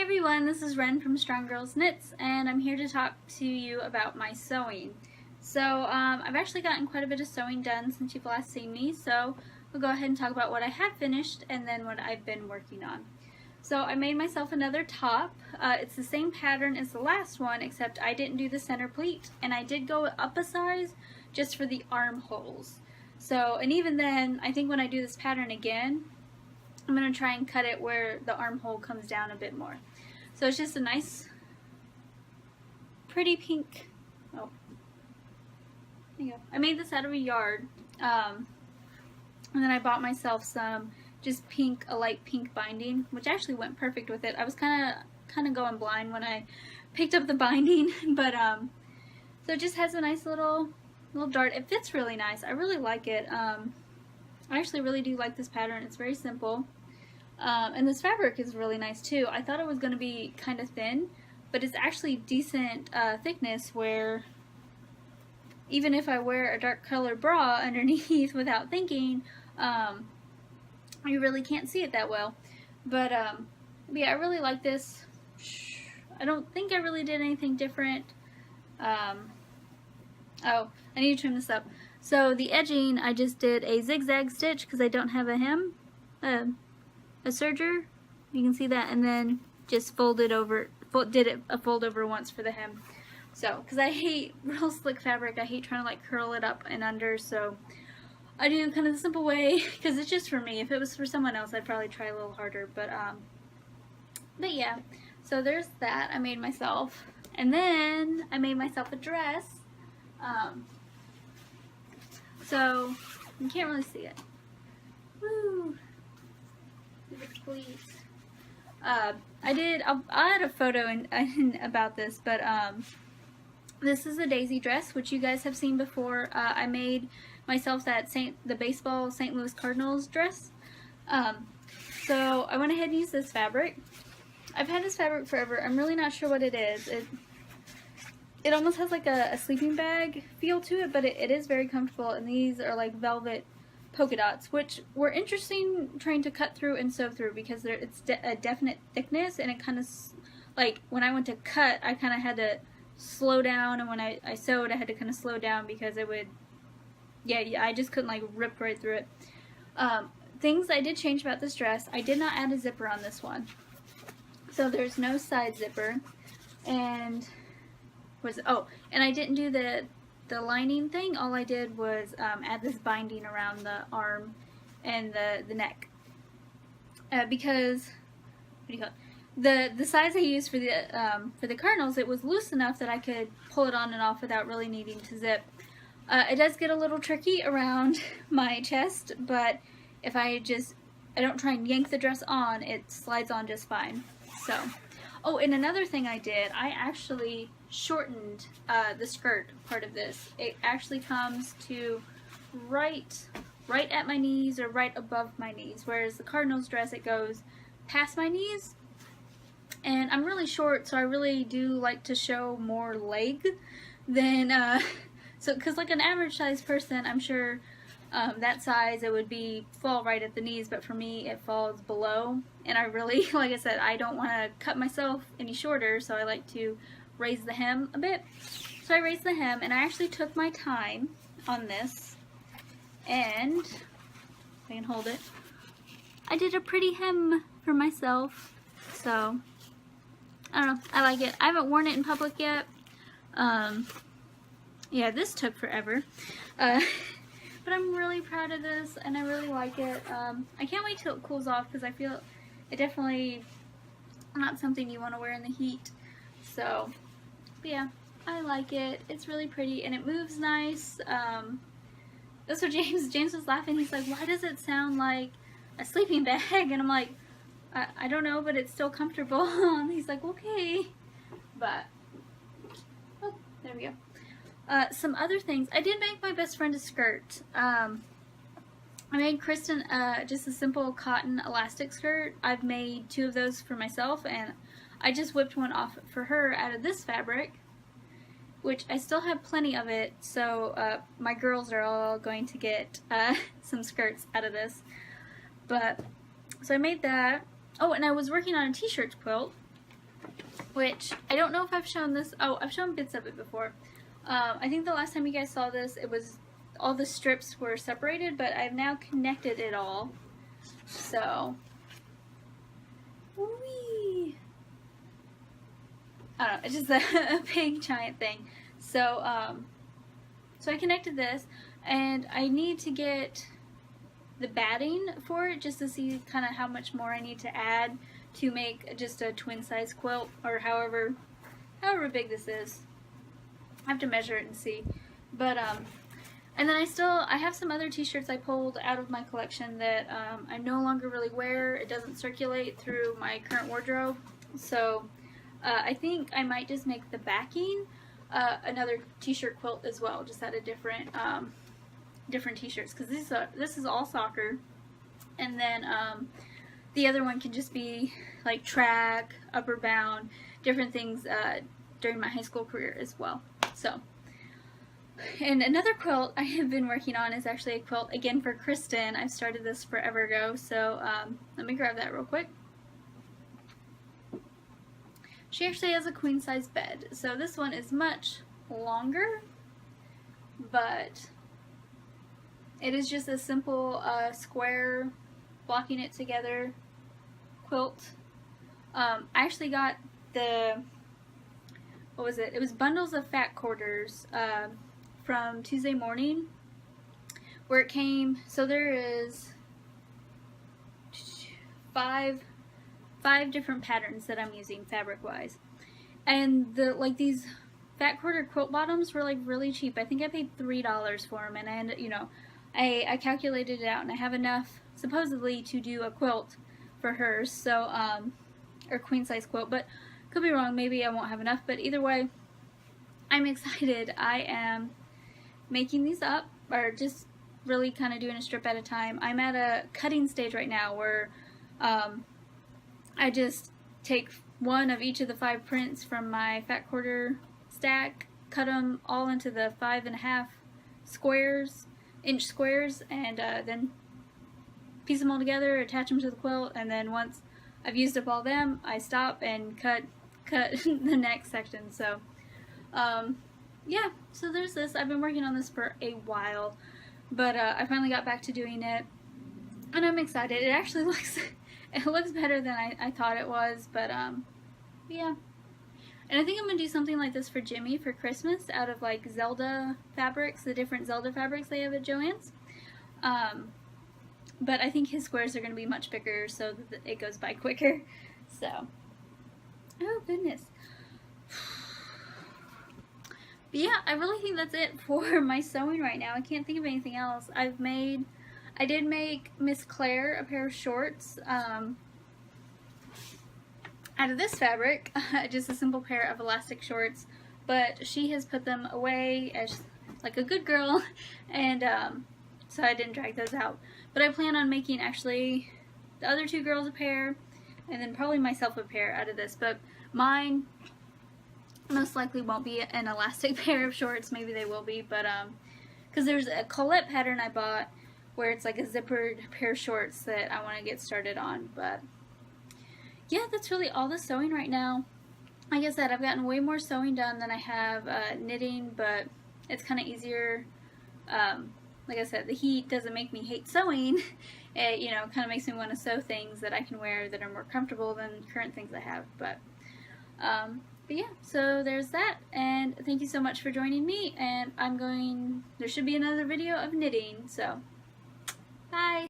everyone, this is Ren from Strong Girls Knits, and I'm here to talk to you about my sewing. So, I've actually gotten quite a bit of sewing done since you've last seen me, so we'll go ahead and talk about what I have finished and then what I've been working on. So I made myself another top. It's the same pattern as the last one, except I didn't do the center pleat, and I did go up a size just for the armholes. So, and even then, I think when I do this pattern again, I'm going to try and cut it where the armhole comes down a bit more. So it's just a nice, pretty pink. Oh, there you go. I made this out of a yard. And then I bought myself some just pink, a light pink binding, which actually went perfect with it. I was kind of going blind when I picked up the binding, but so it just has a nice little dart. It fits really nice. I really like it. I actually really do like this pattern. It's very simple. And this fabric is really nice too. I thought it was going to be kind of thin, but it's actually decent thickness where even if I wear a dark colored bra underneath without thinking, you really can't see it that well. But yeah, I really like this. I don't think I really did anything different. Oh, I need to trim this up. So the edging, I just did a zigzag stitch because I don't have a hem, a serger. You can see that, and then just folded over, did it a fold over once for the hem. So, because I hate real slick fabric, I hate trying to like curl it up and under, so I do kind of the simple way because it's just for me. If it was for someone else, I'd probably try a little harder, but yeah. So there's that I made myself, and then I made myself a dress. So you can't really see it. Woo! Please. I'll add a photo in about this, but this is a daisy dress, which you guys have seen before. I made myself that the baseball St. Louis Cardinals dress. So I went ahead and used this fabric. I've had this fabric forever. I'm really not sure what it is. It almost has like a sleeping bag feel to it, but it is very comfortable, and these are like velvet polka dots, which were interesting trying to cut through and sew through because it's a definite thickness, and it kind of, like, when I went to cut, I kind of had to slow down, and when I sewed, I had to kind of slow down because it would, yeah, I just couldn't like rip right through it. Things I did change about this dress, I did not add a zipper on this one. So there's no side zipper, and and I didn't do the lining thing. All I did was add this binding around the arm and the neck, because what do you call it? The size I used for the Cardinals, it was loose enough that I could pull it on and off without really needing to zip. It does get a little tricky around my chest, but if I don't try and yank the dress on, it slides on just fine. So, oh, and another thing I did, I actually shortened the skirt part of this. It actually comes to right at my knees or right above my knees, whereas the Cardinals dress, it goes past my knees. And I'm really short, so I really do like to show more leg than so, because like an average sized person, I'm sure that size, it would fall right at the knees, but for me it falls below, and I really, like I said, I don't want to cut myself any shorter, so I like to raise the hem a bit. So I raised the hem, and I actually took my time on this, and if I can hold it, I did a pretty hem for myself. So I don't know, I like it. I haven't worn it in public yet. Yeah, this took forever. But I'm really proud of this, and I really like it. I can't wait till it cools off because I feel it definitely not something you want to wear in the heat. So, but yeah, I like it. It's really pretty, and it moves nice. That's what James was laughing. He's like, why does it sound like a sleeping bag? And I'm like, I don't know, but it's still comfortable. And he's like, okay. But, oh, there we go. Some other things. I did make my best friend a skirt. I made Kristen just a simple cotton elastic skirt. I've made 2 of those for myself, and I just whipped one off for her out of this fabric, which I still have plenty of it, so my girls are all going to get some skirts out of this. But, so I made that. Oh, and I was working on a t-shirt quilt, which I don't know if I've shown this. Oh, I've shown bits of it before. I think the last time you guys saw this, it was all the strips were separated, but I've now connected it all. So, whee! I don't know, it's just a big giant thing. So, so I connected this, and I need to get the batting for it just to see kind of how much more I need to add to make just a twin size quilt, or however big this is. I have to measure it and see. But and then I have some other t-shirts I pulled out of my collection that I no longer really wear. It doesn't circulate through my current wardrobe, so I think I might just make the backing another t-shirt quilt as well, just out of different different t-shirts, because this is all soccer, and then the other one can just be like track, upper bound, different things during my high school career as well. So, and another quilt I have been working on is actually a quilt again for Kristen. I've started this forever ago, so let me grab that real quick. She actually has a queen size bed, so this one is much longer, but it is just a simple square blocking it together quilt. I actually got the, what was it? It was bundles of fat quarters from Tuesday Morning, where it came, so there is five different patterns that I'm using fabric wise, and these fat quarter quilt bottoms were like really cheap. I think I paid $3 for them, and I ended, you know, I calculated it out, and I have enough supposedly to do a quilt for hers, so or queen size quilt, but could be wrong, maybe I won't have enough. But either way, I'm excited. I am making these up, or just really kind of doing a strip at a time. I'm at a cutting stage right now where I just take one of each of the 5 prints from my fat quarter stack, cut them all into the 5.5 inch squares, and then piece them all together, attach them to the quilt, and then once I've used up all them, I stop and cut the next section. So yeah, so there's this. I've been working on this for a while, but I finally got back to doing it, and I'm excited. It actually looks better than I thought it was, but yeah. And I think I'm going to do something like this for Jimmy for Christmas, out of like Zelda fabrics, the different Zelda fabrics they have at Joann's. But I think his squares are going to be much bigger, so that it goes by quicker. So, oh goodness. But yeah, I really think that's it for my sewing right now. I can't think of anything else. I did make Miss Claire a pair of shorts out of this fabric, just a simple pair of elastic shorts, but she has put them away as like a good girl, and so I didn't drag those out. But I plan on making actually the other 2 girls a pair, and then probably myself a pair out of this, but mine most likely won't be an elastic pair of shorts. Maybe they will be, but because there's a Colette pattern I bought where it's like a zippered pair of shorts that I want to get started on. But yeah, that's really all the sewing right now. Like I said, I've gotten way more sewing done than I have knitting, but it's kind of easier. Like I said, the heat doesn't make me hate sewing. It, you know, kind of makes me want to sew things that I can wear that are more comfortable than current things I have. But yeah, so there's that, and thank you so much for joining me, and there should be another video of knitting, so bye!